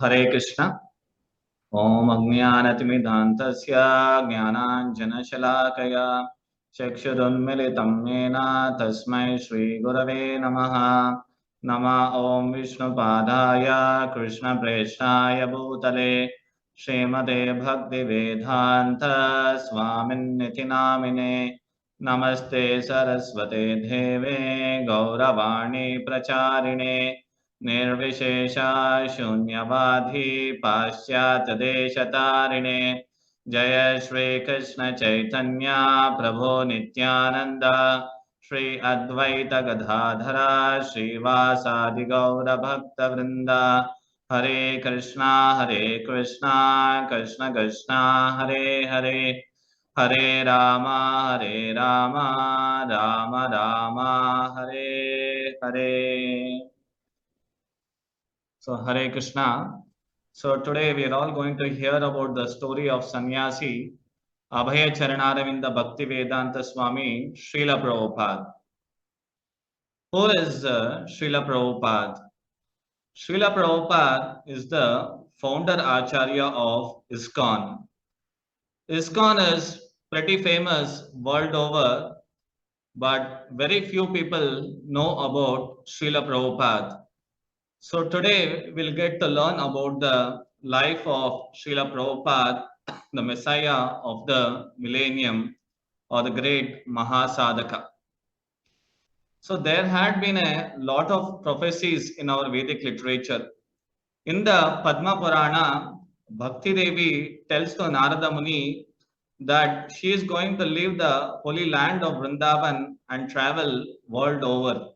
Hare Krishna. Om Ajnanatimirandasya Jnananjanashalakaya Chakshurunmilitam Yena Tasmai Shri Gurave Namaha. Nama Om Vishnupadaya Krishna Preshnaya Bhutale Srimate Bhakti Vedanta Swaminiti Namine Namaste Saraswate Deve Gauravani Pracharine निर्विशेषा शून्यवादी पाश्चात्य देशतारिणे जय श्री कृष्ण चैतन्य प्रभो नित्यानंद श्री अद्वैत गदाधरा श्रीवासादि गौर भक्त वृंदा हरे Krishna Krishna Krishna Hare Hare Hare Ram Ram Ram Hare Hare. So Hare Krishna. So today we are all going to hear about the story of Sannyasi Abhaya Charanaravinda Bhakti Vedanta Swami Srila Prabhupada. Who is Srila Prabhupada? Srila Prabhupada is the founder Acharya of ISKCON. ISKCON is pretty famous world over, but very few people know about Srila Prabhupada. So today we'll get to learn about the life of Srila Prabhupada, the Messiah of the Millennium, or the great Mahasadhaka. So there had been a lot of prophecies in our Vedic literature. In the Padma Purana, Bhakti Devi tells to Narada Muni that she is going to leave the holy land of Vrindavan and travel world over.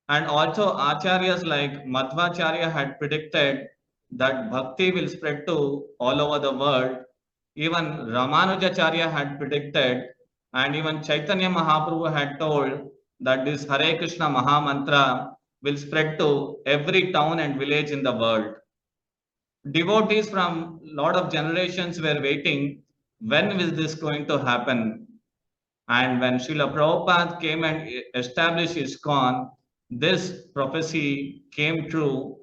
And also Acharyas like Madhvacharya had predicted that Bhakti will spread to all over the world. Even Ramanujacharya had predicted, and even Chaitanya Mahaprabhu had told that this Hare Krishna Mahamantra will spread to every town and village in the world. Devotees from lot of generations were waiting, when is this going to happen? And when Srila Prabhupada came and established ISKCON, this prophecy came true,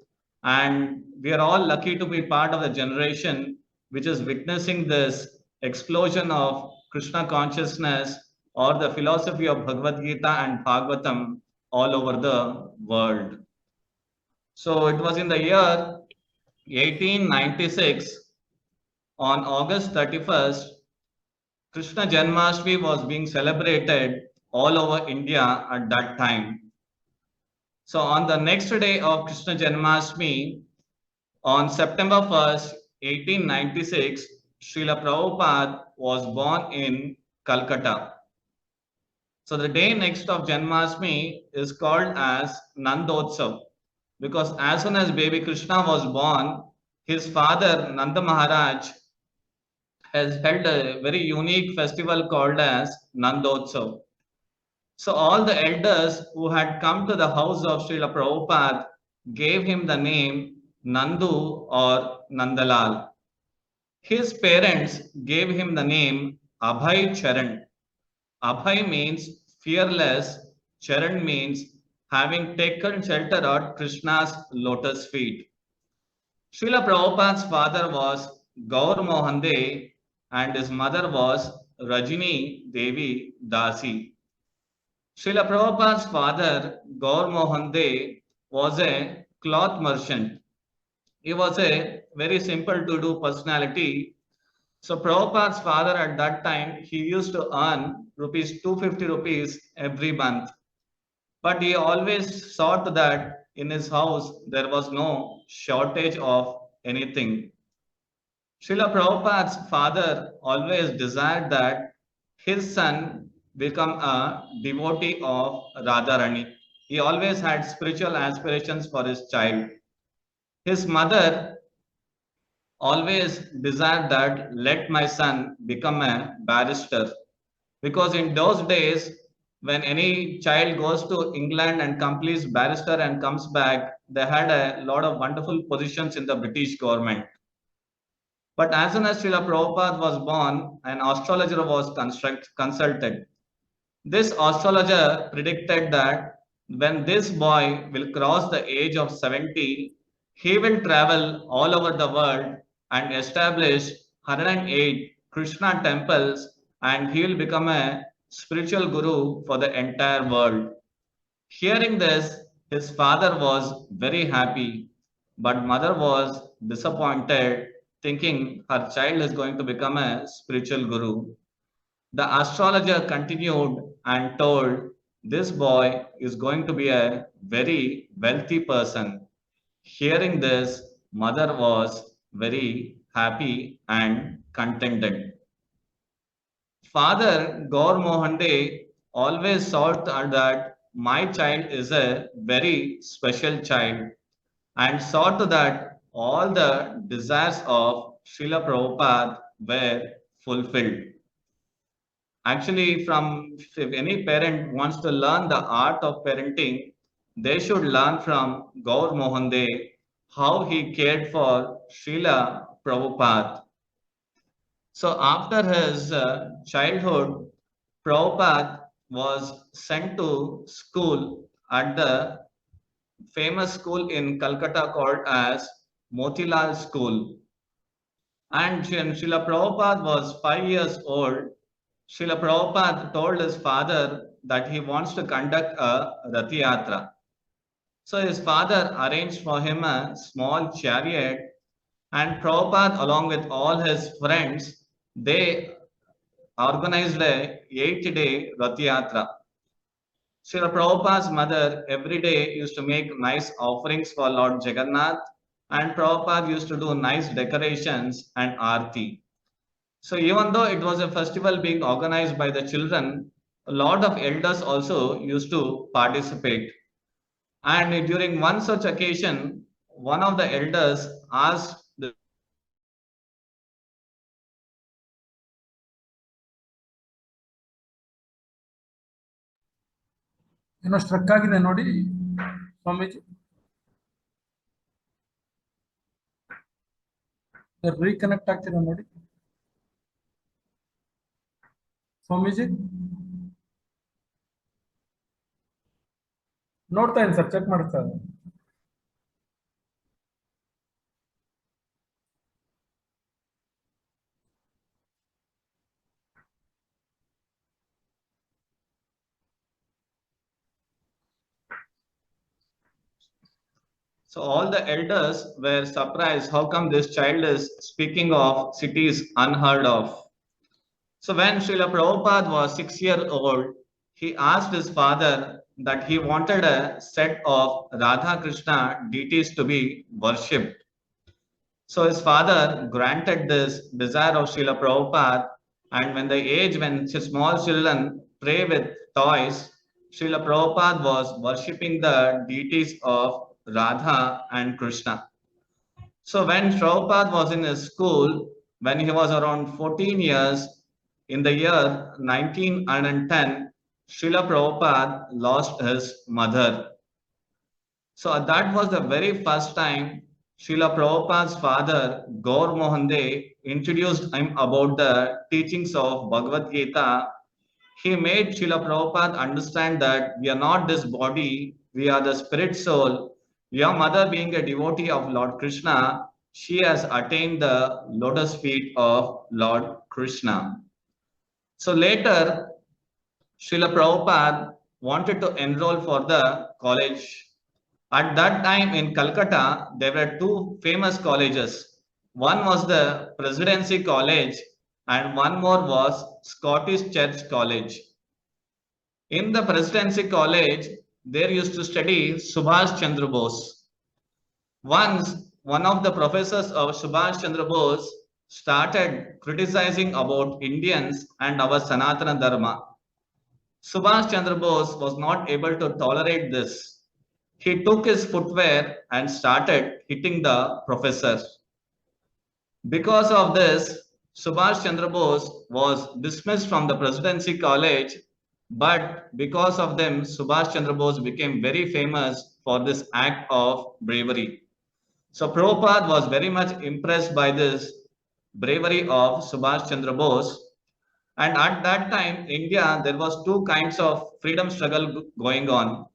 and we are all lucky to be part of the generation which is witnessing this explosion of Krishna consciousness or the philosophy of Bhagavad Gita and Bhagavatam all over the world. So it was in the year 1896, on August 31st, Krishna Janmashtami was being celebrated all over India at that time. So on the next day of Krishna Janmashtami, on September 1st, 1896, Srila Prabhupada was born in Calcutta. So the day next of Janmashtami is called as Nandotsav, because as soon as baby Krishna was born, his father Nanda Maharaj has held a very unique festival called as Nandotsav. So all the elders who had come to the house of Srila Prabhupada gave him the name Nandu or Nandalal. His parents gave him the name Abhay Charan. Abhay means fearless, Charan means having taken shelter at Krishna's lotus feet. Srila Prabhupada's father was Gaur Mohan De and his mother was Rajini Devi Dasi. Srila Prabhupada's father, Gaur Mohan De, was a cloth merchant. He was a very simple to do personality. So Prabhupada's father at that time, he used to earn rupees 250 rupees every month. But he always saw to that in his house there was no shortage of anything. Srila Prabhupada's father always desired that his son become a devotee of Radharani. He always had spiritual aspirations for his child. His mother always desired that let my son become a barrister, because in those days when any child goes to England and completes barrister and comes back, they had a lot of wonderful positions in the British government. But as soon as Srila Prabhupada was born, an astrologer was consulted. This astrologer predicted that when this boy will cross the age of 70, He will travel all over the world and establish 108 Krishna temples, and he will become a spiritual guru for the entire world. Hearing this, his father was very happy, but mother was disappointed, thinking her child is going to become a spiritual guru. The astrologer continued and told, this boy is going to be a very wealthy person. Hearing this, mother was very happy and contented. Father Gaur Mohande always thought that my child is a very special child and saw to that all the desires of Srila Prabhupada were fulfilled. Actually, if any parent wants to learn the art of parenting, they should learn from Gaur Mohande how he cared for Srila Prabhupada. So after his childhood, Prabhupada was sent to school at the famous school in Calcutta called as Motilal School. And when Srila Prabhupada was 5 years old, Srila Prabhupada told his father that he wants to conduct a Rath Yatra. So his father arranged for him a small chariot, and Prabhupada, along with all his friends, they organized a 8-day Rath Yatra. Srila Prabhupada's mother every day used to make nice offerings for Lord Jagannath, and Prabhupada used to do nice decorations and aarti. So even though it was a festival being organized by the children, a lot of elders also used to participate. And during one such occasion, one of the elders asked the ಏನೋ struck ಆಗಿದೆ ನೋಡಿ Swamiji, reconnect ಆಗ್ತಿದೆ ನೋಡಿ ಸ್ವಾಮೀಜಿ. ನೋಡ್ತಾ ಇದ್ದೀನಿ sir, check ಮಾಡ್ತಾ ಇದ್ದೀನಿ. So all the elders were surprised, how come this child is speaking of cities unheard of? So when Srila Prabhupada was 6 years old, he asked his father that he wanted a set of Radha Krishna deities to be worshipped. So his father granted this desire of Srila Prabhupada, and when small children play with toys, Srila Prabhupada was worshipping the deities of Radha and Krishna. So when Prabhupada was in his school, when he was around 14 years, in the year 1910, Srila Prabhupada lost his mother. So that was the very first time Srila Prabhupada's father, Gaur Mohande, introduced him about the teachings of Bhagavad Gita. He made Srila Prabhupada understand that we are not this body, we are the spirit soul. Your mother, being a devotee of Lord Krishna, she has attained the lotus feet of Lord Krishna. So later, Srila Prabhupada wanted to enroll for the college. At that time in Calcutta, there were two famous colleges. One was the Presidency College and one more was Scottish Church College. In the Presidency College, there used to study Subhash Chandra Bose. Once, one of the professors of Subhash Chandra Bose started criticizing about Indians and our Sanatana Dharma. Subhash Chandra Bose was not able to tolerate this. He took his footwear and started hitting the professor. Because of this, Subhash Chandra Bose was dismissed from the Presidency College, but because of them, Subhash Chandra Bose became very famous for this act of bravery. So Prabhupada was very much impressed by this bravery of Subhash Chandra Bose. And at that time, India, there was two kinds of freedom struggle going on.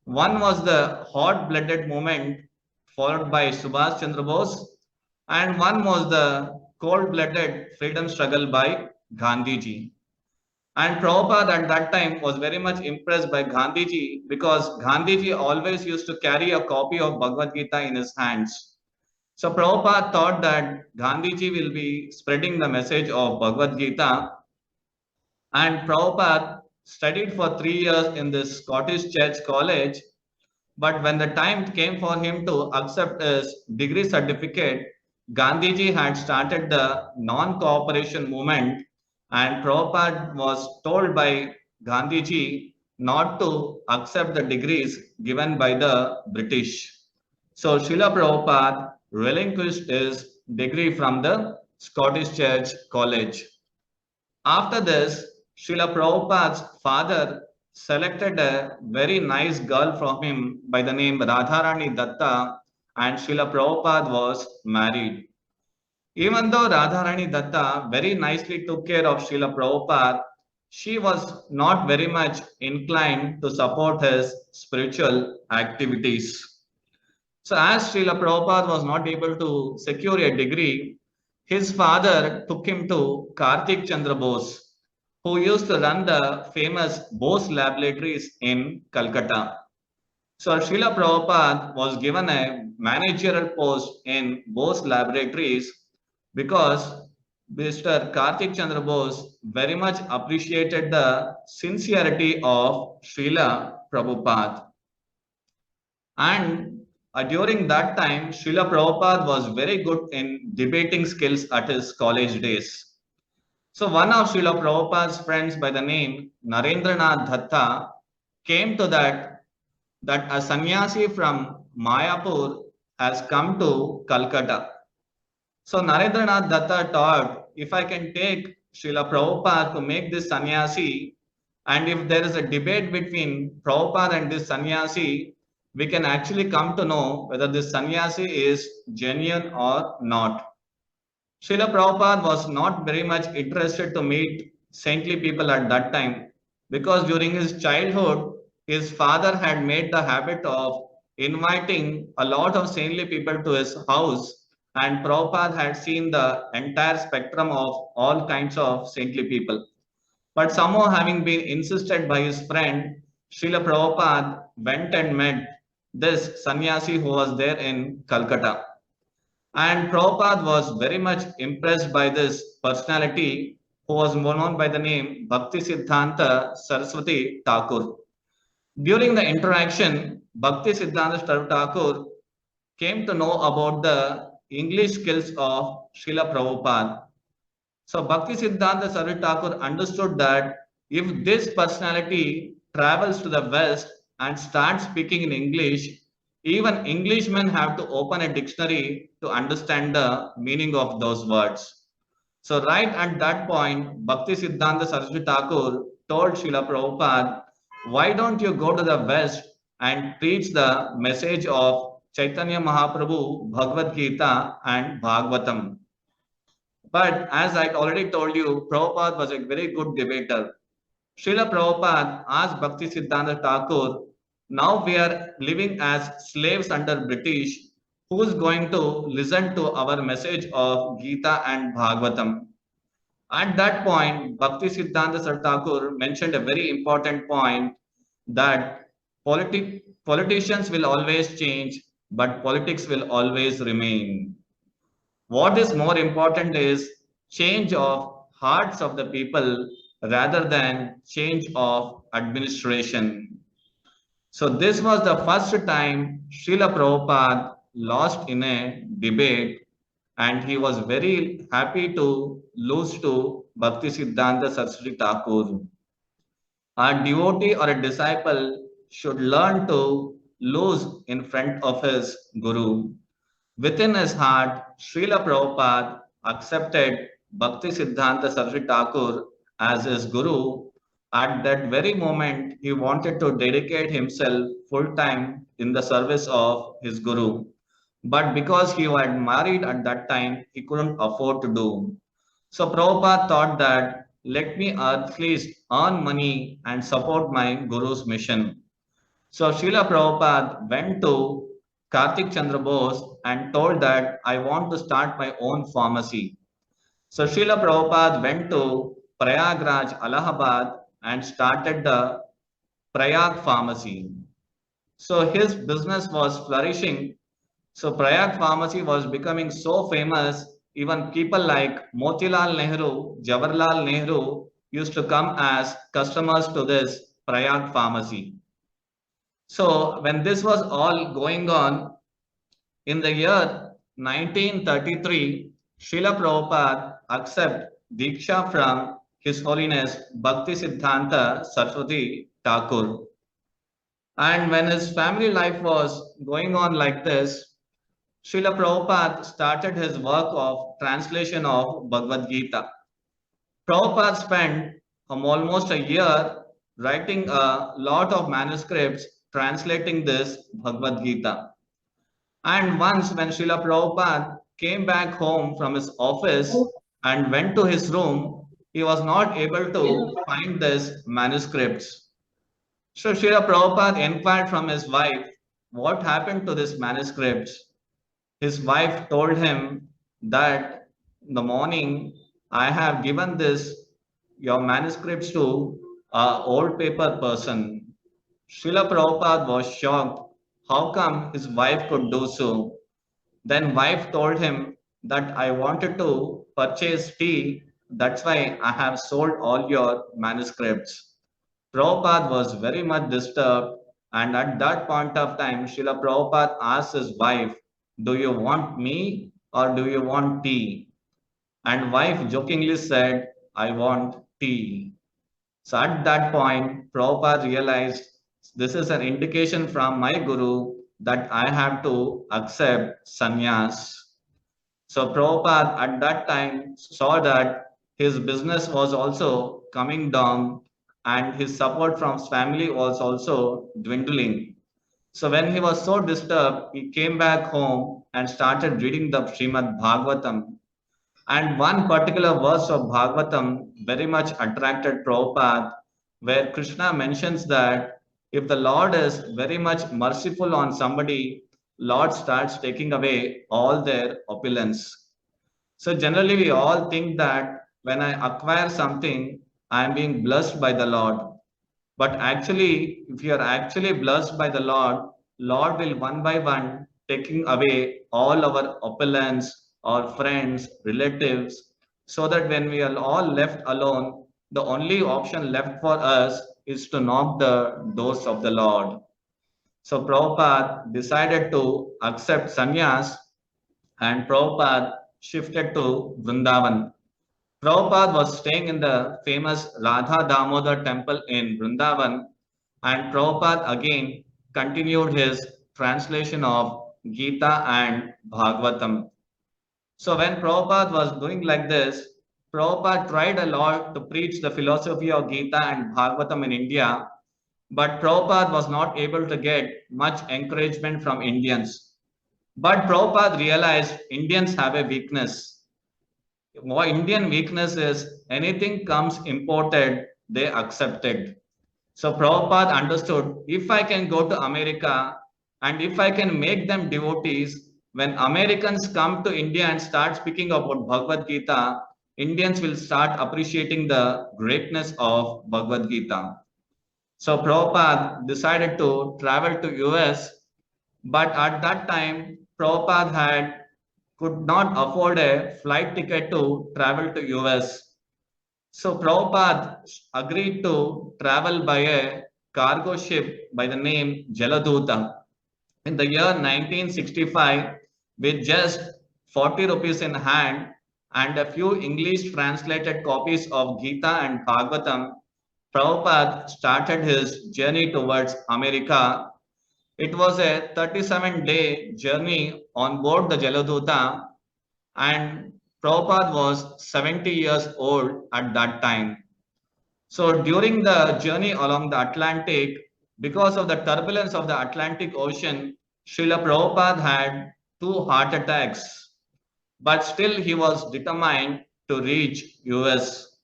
One was the hot-blooded movement followed by Subhash Chandra Bose, and one was the cold-blooded freedom struggle by Gandhiji. And Prabhupada at that time was very much impressed by Gandhiji because Gandhiji always used to carry a copy of Bhagavad Gita in his hands. So Prabhupada thought that Gandhiji will be spreading the message of Bhagavad Gita, and Prabhupada studied for 3 years in this Scottish Church College. But when the time came for him to accept his degree certificate, Gandhiji had started the non-cooperation movement, and Prabhupada was told by Gandhiji not to accept the degrees given by the British. So Srila Prabhupada relinquished his degree from the Scottish Church College. After this, Srila Prabhupada's father selected a very nice girl from him by the name Radharani Datta, and Srila Prabhupada was married. Even though Radharani Datta very nicely took care of Srila Prabhupada, she was not very much inclined to support his spiritual activities. So as Srila Prabhupada was not able to secure a degree, his father took him to Kartik Chandra Bose, who used to run the famous Bose laboratories in Calcutta. So Srila Prabhupada was given a managerial post in Bose laboratories because Mr. Kartik Chandra Bose very much appreciated the sincerity of Srila Prabhupada. And during that time, Srila Prabhupada was very good in debating skills at his college days. So one of Srila Prabhupada's friends by the name Narendranath Datta came to that a sannyasi from Mayapur has come to Calcutta. So Narendranath Datta thought, if I can take Srila Prabhupada to make this sannyasi, and if there is a debate between Prabhupada and this sannyasi, we can actually come to know whether this sannyasi is genuine or not. Srila Prabhupada was not very much interested to meet saintly people at that time because during his childhood, his father had made the habit of inviting a lot of saintly people to his house, and Prabhupada had seen the entire spectrum of all kinds of saintly people. But somehow, having been insisted by his friend, Srila Prabhupada went and met this sannyasi who was there in Calcutta. And Prabhupada was very much impressed by this personality who was known by the name Bhakti Siddhanta Saraswati Thakur. During the interaction, Bhakti Siddhanta Saraswati Thakur came to know about the English skills of Srila Prabhupada. So Bhakti Siddhanta Saraswati Thakur understood that if this personality travels to the West and starts speaking in English, even Englishmen have to open a dictionary to understand the meaning of those words. So right at that point, Bhakti Siddhanta Saraswati Thakur told Srila Prabhupada, why don't you go to the West and preach the message of Chaitanya Mahaprabhu, Bhagavad Gita and Bhagavatam? But as I already told you, Prabhupada was a very good debater. Srila Prabhupada asked Bhakti Siddhanta Thakur, now we are living as slaves under British, who is going to listen to our message of Gita and Bhagavatam? At that point, Bhakti Siddhanta Saraswati Thakur mentioned a very important point that politicians will always change, but politics will always remain. What is more important is change of hearts of the people rather than change of administration. So this was the first time Srila Prabhupada lost in a debate, and he was very happy to lose to Bhakti Siddhanta Saraswati Thakur. A devotee or a disciple should learn to lose in front of his Guru. Within his heart, Srila Prabhupada accepted Bhakti Siddhanta Saraswati Thakur as his Guru. At that very moment, he wanted to dedicate himself full time in the service of his Guru. But because he had married at that time, he couldn't afford to do. So Prabhupada thought that let me at least earn money and support my Guru's mission. So Srila Prabhupada went to Kartik Chandra Bose and told that I want to start my own pharmacy. So Srila Prabhupada went to Prayagraj, Allahabad and started the Prayag pharmacy. So his business was flourishing. So Prayag pharmacy was becoming so famous, even people like Motilal Nehru, Jawaharlal Nehru used to come as customers to this Prayag pharmacy. So when this was all going on, in the year 1933, Srila Prabhupada accepted Diksha from His Holiness Bhakti Siddhanta Saraswati Thakur. And when his family life was going on like this, Srila Prabhupada started his work of translation of Bhagavad Gita. Prabhupada spent almost a year writing a lot of manuscripts translating this Bhagavad Gita. And once when Srila Prabhupada came back home from his office and went to his room, he was not able to find these manuscripts. So Srila Prabhupada inquired from his wife, what happened to these manuscripts? His wife told him that in the morning I have given your manuscripts to a old paper person. Srila Prabhupada was shocked. How come his wife could do so? Then wife told him that I wanted to purchase tea. That's why I have sold all your manuscripts. Prabhupada was very much disturbed, and at that point of time, Srila Prabhupada asked his wife, do you want me or do you want tea? And wife jokingly said, I want tea. So at that point, Prabhupada realized this is an indication from my guru that I have to accept sannyas. So Prabhupada at that time saw that his business was also coming down and his support from his family was also dwindling. So when he was so disturbed, he came back home and started reading the Srimad Bhagavatam. And one particular verse of Bhagavatam very much attracted Prabhupada, where Krishna mentions that if the Lord is very much merciful on somebody, Lord starts taking away all their opulence. So generally we all think that when I acquire something, I am being blessed by the Lord. But actually, if you are actually blessed by the Lord, Lord will one by one taking away all our opulence, our friends, relatives, so that when we are all left alone, the only option left for us is to knock the doors of the Lord. So Prabhupada decided to accept sannyas and Prabhupada shifted to Vrindavan. Prabhupada was staying in the famous Radha Damodar temple in Vrindavan, and Prabhupada again continued his translation of Gita and Bhagavatam. So when Prabhupada was doing like this, Prabhupada tried a lot to preach the philosophy of Gita and Bhagavatam in India, but Prabhupada was not able to get much encouragement from Indians. But Prabhupada realized Indians have a weakness. Indian weakness is anything comes imported, they accept it. So Prabhupada understood if I can go to America and if I can make them devotees, when Americans come to India and start speaking about Bhagavad Gita, Indians will start appreciating the greatness of Bhagavad Gita. So Prabhupada decided to travel to US, but at that time Prabhupada could not afford a flight ticket to travel to US. So Prabhupada agreed to travel by a cargo ship by the name Jaladuta. In the year 1965, with just 40 rupees in hand and a few English translated copies of Gita and Bhagavatam, Prabhupada started his journey towards America. It was a 37-day journey on board the Jaladuta, and Prabhupada was 70 years old at that time. So during the journey along the Atlantic, because of the turbulence of the Atlantic Ocean, Srila Prabhupada had 2 heart attacks, but still he was determined to reach US.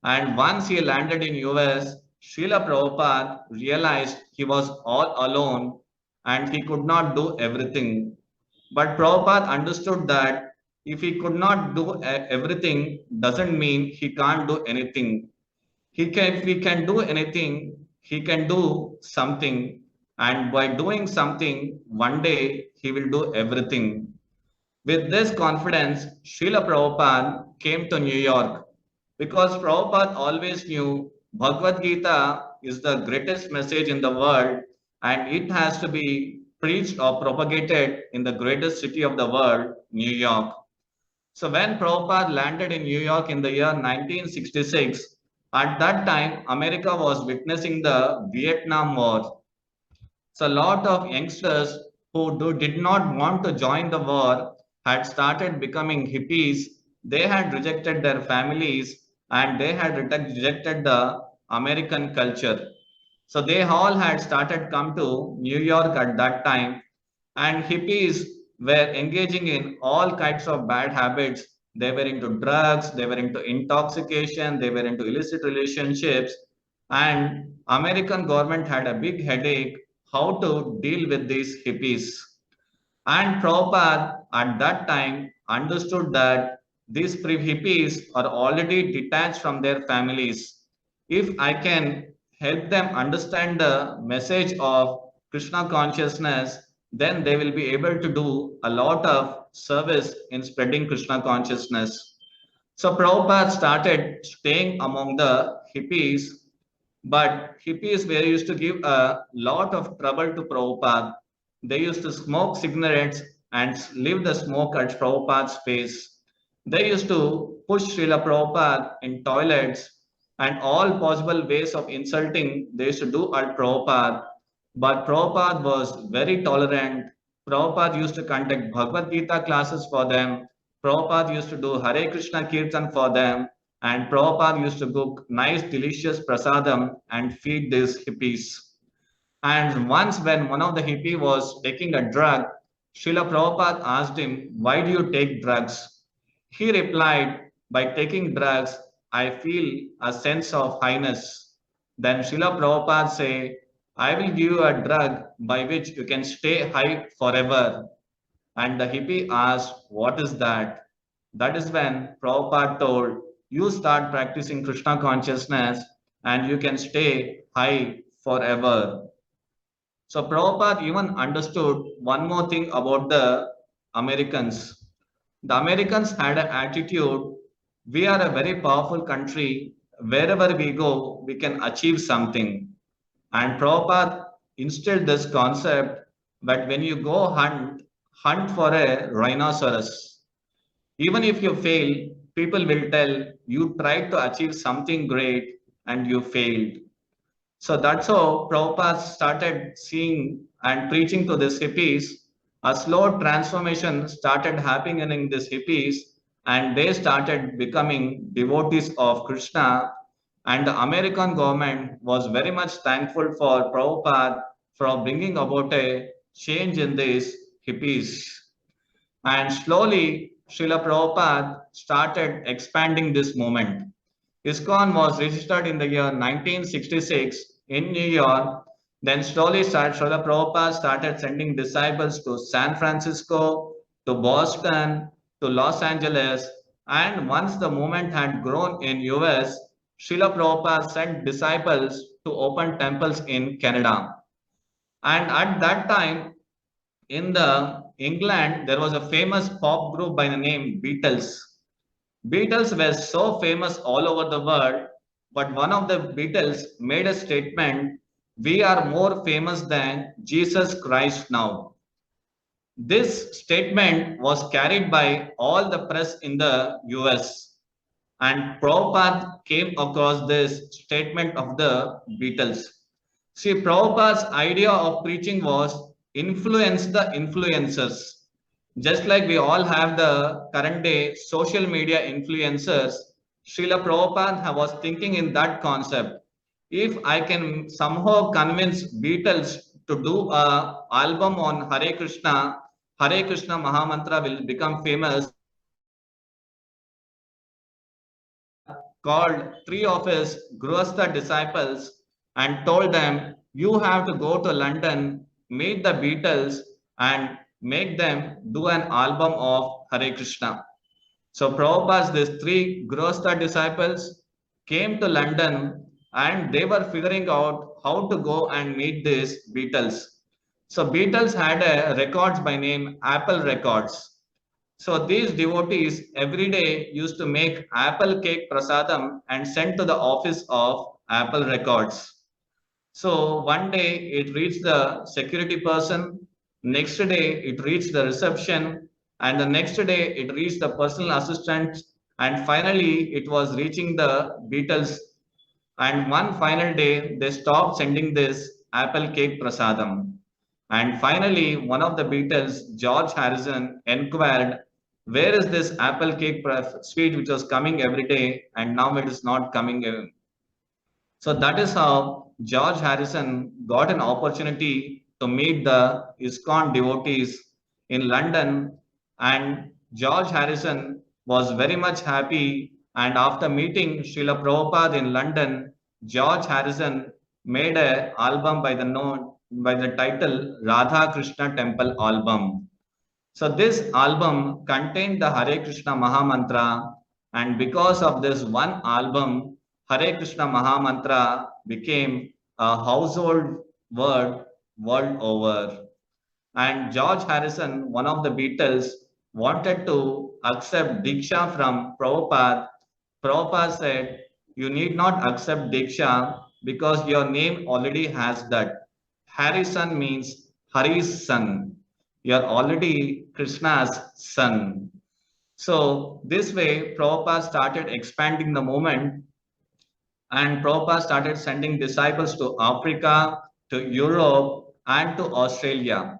And once he landed in US, Srila Prabhupada realized he was all alone and he could not do everything. But Prabhupada understood that if he could not do everything, doesn't mean he can't do anything. If he can do anything, he can do something. And by doing something, one day he will do everything. With this confidence, Srila Prabhupada came to New York because Prabhupada always knew Bhagavad Gita is the greatest message in the world and it has to be preached or propagated in the greatest city of the world, New York. So when Prabhupada landed in New York in the year 1966, at that time America was witnessing the Vietnam War. So a lot of youngsters who did not want to join the war had started becoming hippies. They had rejected their families and they had rejected the American culture. So they all had started come to New York at that time, and hippies were engaging in all kinds of bad habits. They were into drugs, they were into intoxication, they were into illicit relationships, and American government had a big headache how to deal with these hippies. And Prabhupada at that time understood that these hippies are already detached from their families. If I can help them understand the message of Krishna consciousness, then they will be able to do a lot of service in spreading Krishna consciousness. So Prabhupada started staying among the hippies, but hippies were used to give a lot of trouble to Prabhupada. They used to smoke cigarettes and leave the smoke at Prabhupada's face. They used to push Srila Prabhupada in toilets and all possible ways of insulting they used to do at Prabhupada. But Prabhupada was very tolerant. Prabhupada used to conduct Bhagavad Gita classes for them. Prabhupada used to do Hare Krishna Kirtan for them. And Prabhupada used to cook nice, delicious prasadam and feed these hippies. And once when one of the hippie was taking a drug, Srila Prabhupada asked him, "Why do you take drugs?" He replied, "By taking drugs, I feel a sense of highness." Then Srila Prabhupada say, "I will give you a drug by which you can stay high forever." And the hippie asked, "What is that?" That is when Prabhupada told, "You start practicing Krishna consciousness and you can stay high forever." So Prabhupada even understood one more thing about the Americans. The Americans had an attitude, we are a very powerful country. Wherever we go, we can achieve something. And Prabhupada instilled this concept that when you go hunt, hunt for a rhinoceros. Even if you fail, people will tell you tried to achieve something great and you failed. So that's how Prabhupada started seeing and preaching to these hippies. A slow transformation started happening in these hippies, and they started becoming devotees of Krishna. And the American government was very much thankful for Prabhupada for bringing about a change in these hippies. And slowly, Srila Prabhupada started expanding this movement. ISKCON was registered in the year 1966 in New York. Then slowly, Srila Prabhupada started sending disciples to San Francisco, to Boston, to Los Angeles. And once the movement had grown in US, Srila Prabhupada sent disciples to open temples in Canada. And at that time, in the England, there was a famous pop group by the name Beatles. Beatles were so famous all over the world, but one of the Beatles made a statement, "We are more famous than Jesus Christ now." This statement was carried by all the press in the US, and Prabhupada came across this statement of the Beatles. See, Prabhupada's idea of preaching was influence the influencers. Just like we all have the current day social media influencers, Srila Prabhupada was thinking in that concept. If I can somehow convince Beatles to do a album on Hare Krishna Mahamantra will become famous. Called three of his Grihastha disciples and told them, "You have to go to London, meet the Beatles and make them do an album of Hare Krishna. So Prabhupada's these three Grostha disciples came to London and they were figuring out how to go and meet these Beatles. So Beatles had a records by name Apple Records. So these devotees every day used to make apple cake prasadam and send to the office of Apple Records. So one day it reached the security person, next day it reached the reception, and the next day it reached the personal assistant, and finally it was reaching the Beatles. And one final day they stopped sending this apple cake prasadam. And finally, one of the Beatles, George Harrison, inquired, where is this apple cake sweet which was coming every day and now it is not coming? So that is how George Harrison got an opportunity to meet the ISKCON devotees in London. And George Harrison was very much happy. And after meeting Srila Prabhupada in London, George Harrison made an album by the title Radha Krishna Temple Album. So this album contained the Hare Krishna Mahamantra, and because of this one album, Hare Krishna Mahamantra became a household word world over. And George Harrison, one of the Beatles, wanted to accept Diksha from Prabhupada. Prabhupada said, you need not accept Diksha because your name already has that. Harrison means Hari's son. You're already Krishna's son. So this way, Prabhupada started expanding the movement and Prabhupada started sending disciples to Africa, to Europe, and to Australia.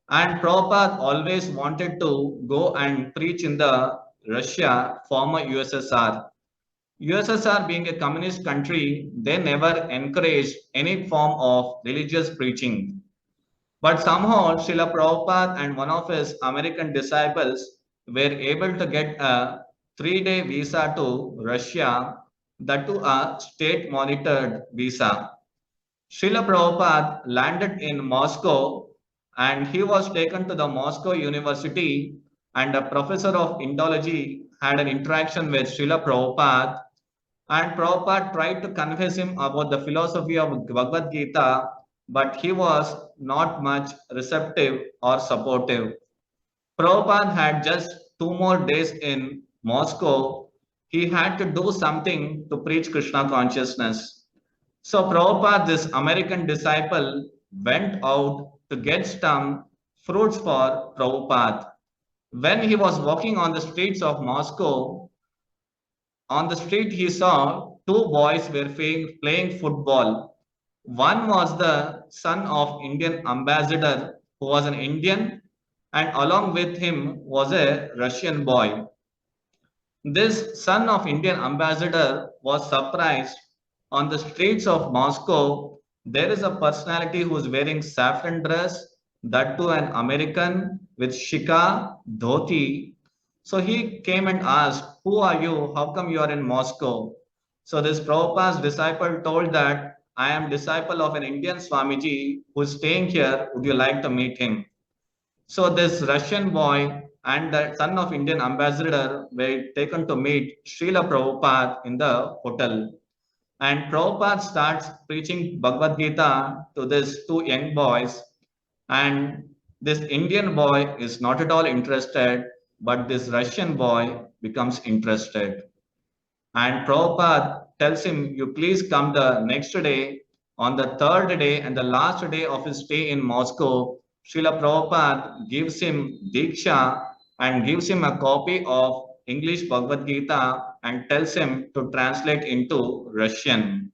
And Prabhupada always wanted to go and preach in the Russia, former USSR. USSR being a communist country, they never encouraged any form of religious preaching. But somehow Srila Prabhupada and one of his American disciples were able to get a 3-day visa to Russia, that to a state monitored visa. Srila Prabhupada landed in Moscow and he was taken to the Moscow University, and a professor of Indology had an interaction with Srila Prabhupada, and Prabhupada tried to convince him about the philosophy of Bhagavad Gita, but he was not much receptive or supportive. Prabhupada had just 2 more days in Moscow. He had to do something to preach Krishna consciousness. So Prabhupada, this American disciple, went out to get some fruits for Prabhupada. When he was walking on the streets of Moscow, on the street he saw two boys were playing football. One was the son of Indian ambassador who was an Indian, and along with him was a Russian boy. This son of Indian ambassador was surprised. On the streets of Moscow, there is a personality who is wearing saffron dress, that too an American with shika, dhoti. So he came and asked, who are you? How come you are in Moscow? So this Prabhupada's disciple told that, I am disciple of an Indian Swamiji who is staying here. Would you like to meet him? So this Russian boy and the son of Indian ambassador were taken to meet Srila Prabhupada in the hotel. And Prabhupada starts preaching Bhagavad Gita to these two young boys. And this Indian boy is not at all interested, but this Russian boy becomes interested. And Prabhupada tells him, you please come the next day. On the third day and the last day of his stay in Moscow, Srila Prabhupada gives him Diksha and gives him a copy of English Bhagavad Gita and tells him to translate into Russian.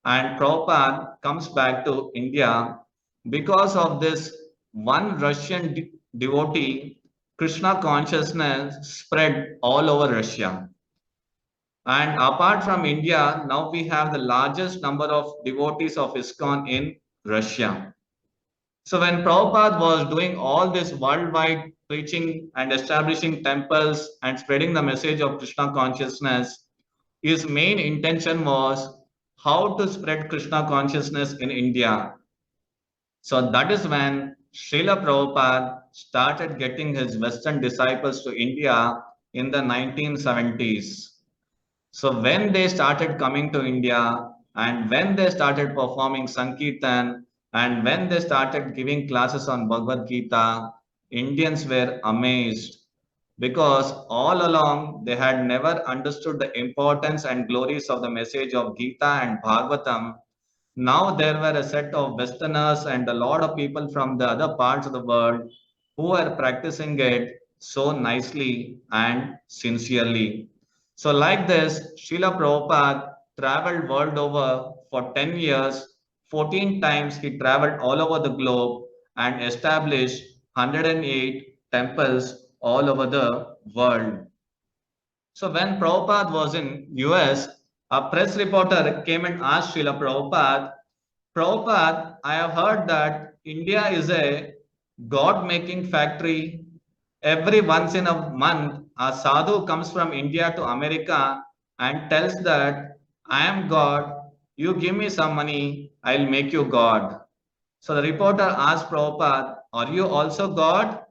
And Prabhupada comes back to India. Because of this one Russian devotee, Krishna consciousness spread all over Russia. And apart from India, now we have the largest number of devotees of ISKCON in Russia. So when Prabhupada was doing all this worldwide preaching and establishing temples and spreading the message of Krishna consciousness, his main intention was how to spread Krishna consciousness in India. So that is when Srila Prabhupada started getting his Western disciples to India in the 1970s. So when they started coming to India and when they started performing Sankirtan and when they started giving classes on Bhagavad Gita, Indians were amazed because all along they had never understood the importance and glories of the message of Gita and Bhagavatam. Now there were a set of Westerners and a lot of people from the other parts of the world who were practicing it so nicely and sincerely. So like this, Srila Prabhupada traveled world over for 10 years. 14 times he traveled all over the globe and established 108 temples all over the world. So when Prabhupada was in US, a press reporter came and asked Srila Prabhupada, Prabhupada, I have heard that India is a God-making factory. Every once in a month, a sadhu comes from India to America and tells that I am God. You give me some money, I'll make you God. So the reporter asked Prabhupada, are you also God?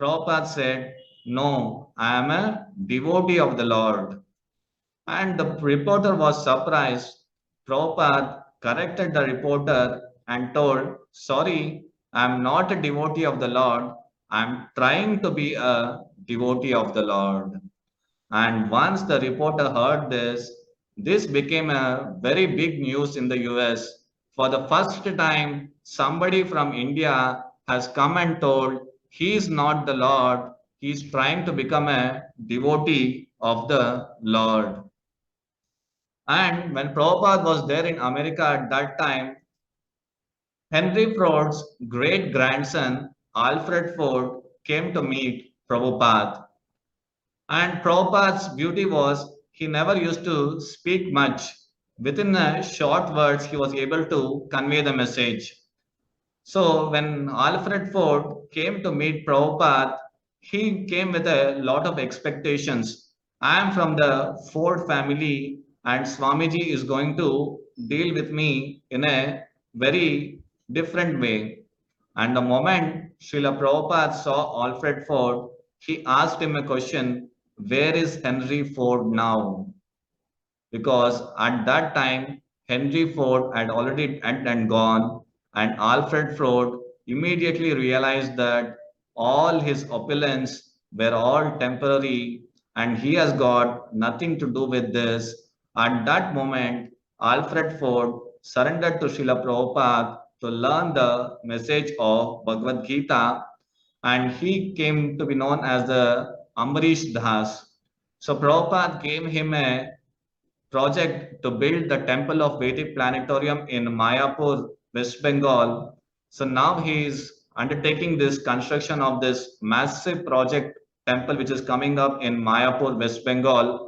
Prabhupada said, no, I am a devotee of the Lord. And the reporter was surprised. Prabhupada corrected the reporter and told, sorry, I'm not a devotee of the Lord. I'm trying to be a devotee of the Lord. And once the reporter heard this, this became a very big news in the US. For the first time, somebody from India has come and told he is not the Lord, he is trying to become a devotee of the Lord. And when Prabhupada was there in America at that time, Henry Ford's great grandson, Alfred Ford, came to meet Prabhupada. And Prabhupada's beauty was he never used to speak much. Within a short words, he was able to convey the message. So when Alfred Ford came to meet Prabhupada, he came with a lot of expectations. I am from the Ford family and Swamiji is going to deal with me in a very different way. And the moment Srila Prabhupada saw Alfred Ford, he asked him a question, where is Henry Ford now? Because at that time Henry Ford had already and gone, and Alfred Ford immediately realized that all his opulence were all temporary and he has got nothing to do with this. At that moment, Alfred Ford surrendered to Srila Prabhupada to learn the message of Bhagavad Gita and he came to be known as the Amrish Das. So Prabhupada gave him a project to build the temple of Vedic planetarium in Mayapur, West Bengal. So now he is undertaking this construction of this massive project temple which is coming up in Mayapur, West Bengal.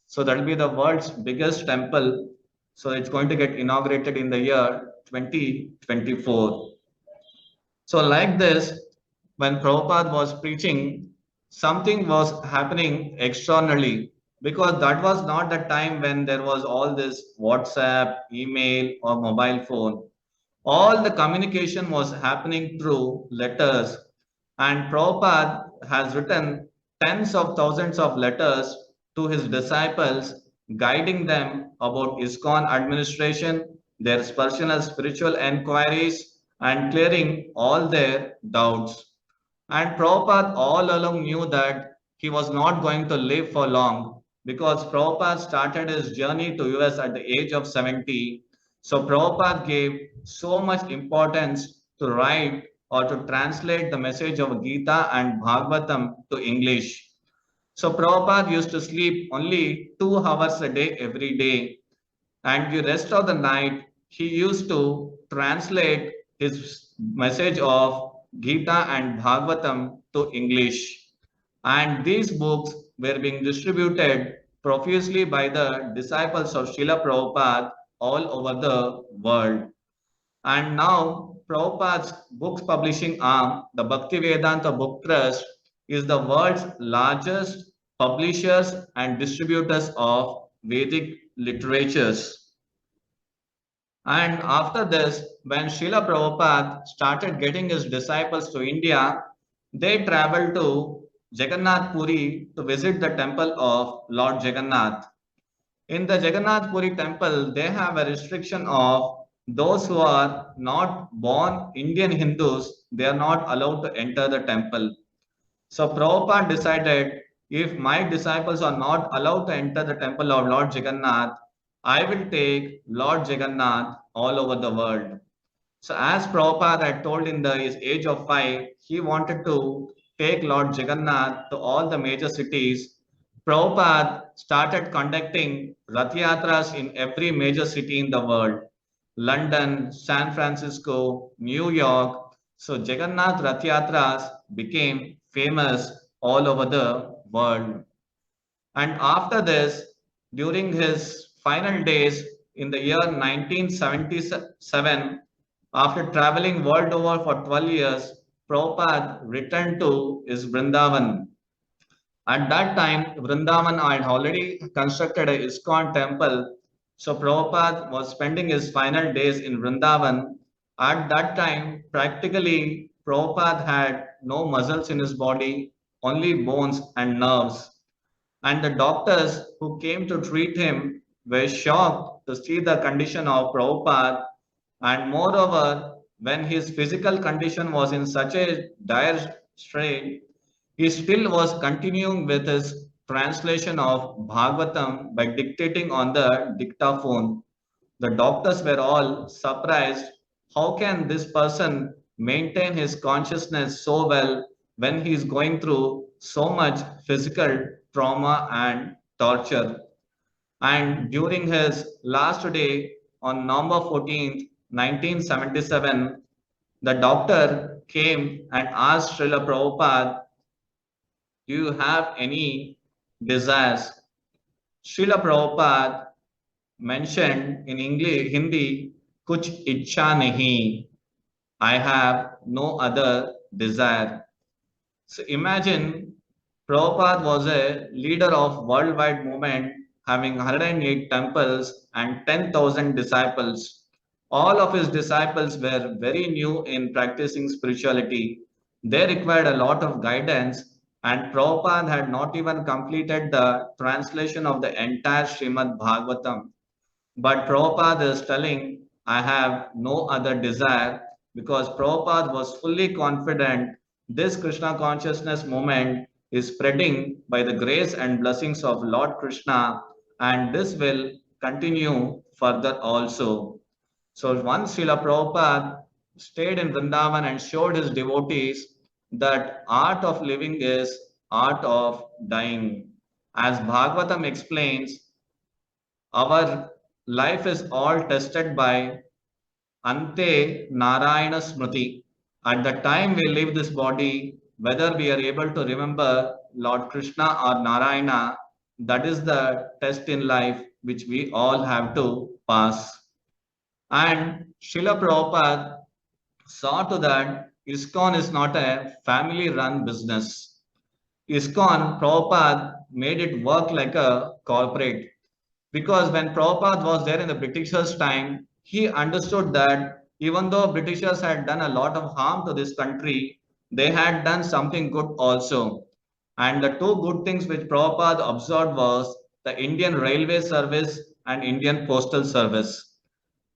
So that will be the world's biggest temple. So it's going to get inaugurated in the year 2024. So like this, when Prabhupada was preaching, something was happening externally because that was not the time when there was all this WhatsApp, email or mobile phone. All the communication was happening through letters and Prabhupada has written tens of thousands of letters to his disciples guiding them about ISKCON administration, their personal spiritual enquiries and clearing all their doubts. And Prabhupada all along knew that he was not going to live for long because Prabhupada started his journey to US at the age of 70. So Prabhupada gave so much importance to write or to translate the message of Gita and Bhagavatam to English. So Prabhupada used to sleep only 2 hours a day every day and the rest of the night he used to translate his message of Gita and Bhagavatam to English. And these books were being distributed profusely by the disciples of Srila Prabhupada all over the world. And now Prabhupada's books publishing arm, the Bhakti Vedanta Book Trust, is the world's largest publishers and distributors of Vedic literatures. And after this, when Srila Prabhupada started getting his disciples to India, they traveled to Jagannath Puri to visit the temple of Lord Jagannath. In the Jagannath Puri temple, they have a restriction of those who are not born Indian Hindus, they are not allowed to enter the temple. So Prabhupada decided, if my disciples are not allowed to enter the temple of Lord Jagannath, I will take Lord Jagannath all over the world. So as Prabhupada had told in his age of 5, he wanted to take Lord Jagannath to all the major cities. Prabhupada started conducting Rath Yatras in every major city in the world. London, San Francisco, New York. So Jagannath Rath Yatras became famous all over the world. And after this, during his final days in the year 1977, after traveling world over for 12 years, Prabhupada returned to his Vrindavan. At that time, Vrindavan had already constructed a ISKCON temple. So Prabhupada was spending his final days in Vrindavan. At that time, practically, Prabhupada had no muscles in his body, only bones and nerves. And the doctors who came to treat him were shocked to see the condition of Prabhupada. And moreover, when his physical condition was in such a dire strait, he still was continuing with his translation of Bhagavatam by dictating on the dictaphone. The doctors were all surprised. How can this person maintain his consciousness so well when he is going through so much physical trauma and torture? And during his last day on November 14th, 1977, the doctor came and asked Srila Prabhupada, do you have any desires? Srila Prabhupada mentioned in English, Hindi, kuch ichha nahi. I have no other desire. So imagine Prabhupada was a leader of worldwide movement having 108 temples and 10,000 disciples. All of his disciples were very new in practicing spirituality. They required a lot of guidance, and Prabhupada had not even completed the translation of the entire Srimad Bhagavatam. But Prabhupada is telling, I have no other desire, because Prabhupada was fully confident this Krishna consciousness movement is spreading by the grace and blessings of Lord Krishna, and this will continue further also. So once Srila Prabhupada stayed in Vrindavan and showed his devotees that art of living is art of dying. As Bhagavatam explains, our life is all tested by Ante Narayana Smriti. At the time we leave this body, whether we are able to remember Lord Krishna or Narayana, that is the test in life which we all have to pass. And Srila Prabhupada saw to that ISKCON is not a family run business. ISKCON, Prabhupada made it work like a corporate. Because when Prabhupada was there in the Britishers' time, he understood that even though Britishers had done a lot of harm to this country, they had done something good also. And the two good things which Prabhupada observed was the Indian Railway Service and Indian Postal Service.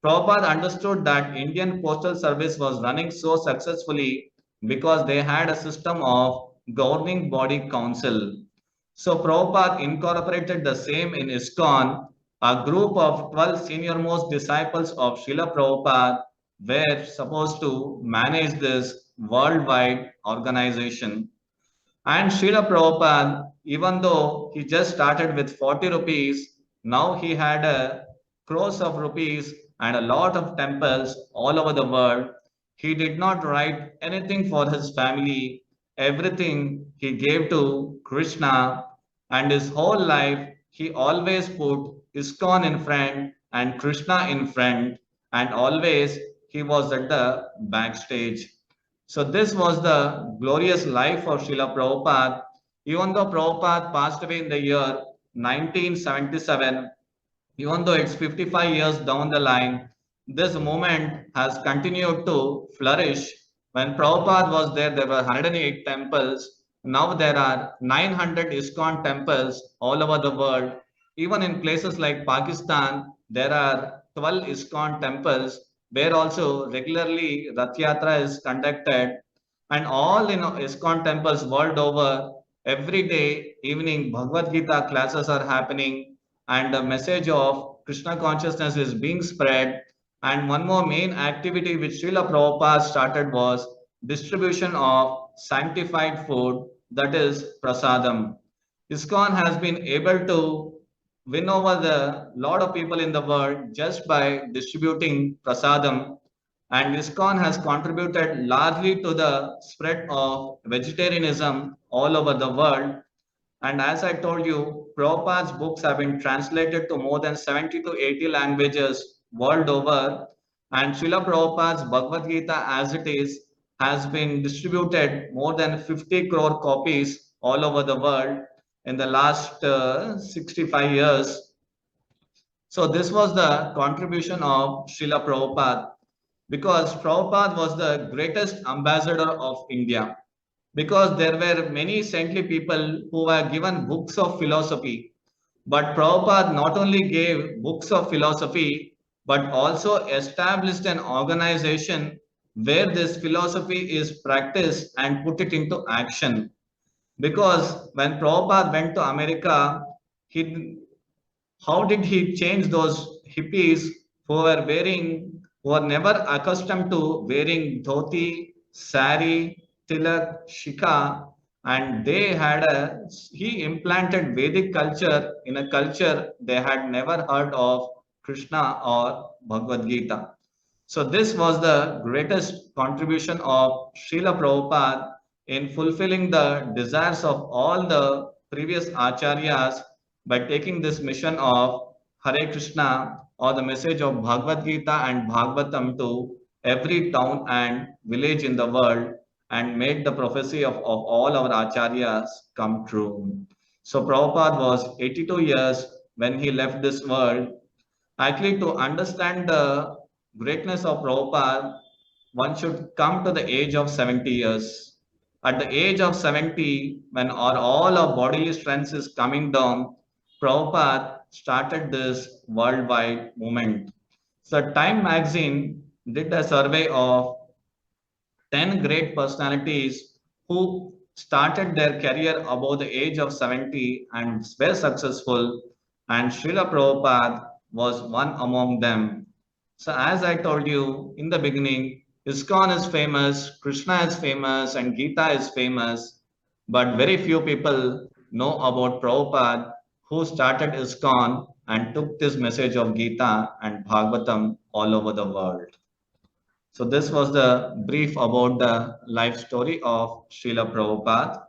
Prabhupada understood that Indian Postal Service was running so successfully because they had a system of governing body council. So Prabhupada incorporated the same in ISKCON. A group of 12 senior-most disciples of Srila Prabhupada were supposed to manage this worldwide organization. And Srila Prabhupada, even though he just started with 40 rupees, now he had a crores of rupees and a lot of temples all over the world. He did not write anything for his family. Everything he gave to Krishna, and his whole life he always put ISKCON in front and Krishna in front, and always he was at the backstage. So this was the glorious life of Srila Prabhupada. Even though Prabhupada passed away in the year 1977, even though it's 55 years down the line, this movement has continued to flourish. When Prabhupada was there, there were 108 temples. Now there are 900 ISKCON temples all over the world. Even in places like Pakistan, there are 12 ISKCON temples where also regularly Rath Yatra is conducted. And all ISKCON temples world over, every day evening Bhagavad Gita classes are happening and the message of Krishna consciousness is being spread. And one more main activity which Srila Prabhupada started was distribution of sanctified food, that is prasadam. ISKCON has been able to win over the lot of people in the world just by distributing prasadam, and ISKCON has contributed largely to the spread of vegetarianism all over the world. And as I told you, Prabhupada's books have been translated to more than 70 to 80 languages world over. And Srila Prabhupada's Bhagavad Gita, as it is, has been distributed more than 50 crore copies all over the world in the last 65 years. So this was the contribution of Srila Prabhupada, because Prabhupada was the greatest ambassador of India, because there were many saintly people who were given books of philosophy. But Prabhupada not only gave books of philosophy, but also established an organization where this philosophy is practiced and put it into action. Because when Prabhupada went to America, he how did he change those hippies who were wearing, who were never accustomed to wearing dhoti, sari, tilak, shika, and he implanted Vedic culture in a culture they had never heard of Krishna or Bhagavad Gita. So this was the greatest contribution of Srila Prabhupada in fulfilling the desires of all the previous acharyas by taking this mission of Hare Krishna, or the message of Bhagavad Gita and Bhagavatam, to every town and village in the world, and made the prophecy of all our acharyas come true. So Prabhupada was 82 years when he left this world. Actually, to understand the greatness of Prabhupada, one should come to the age of 70 years. At the age of 70, when all our bodily strength is coming down, Prabhupada started this worldwide movement. So Time magazine did a survey of 10 great personalities who started their career above the age of 70 and were successful, and Srila Prabhupada was one among them. So, as I told you in the beginning, ISKCON is famous, Krishna is famous, and Gita is famous, but very few people know about Prabhupada, who started ISKCON and took this message of Gita and Bhagavatam all over the world. So this was the brief about the life story of Srila Prabhupada.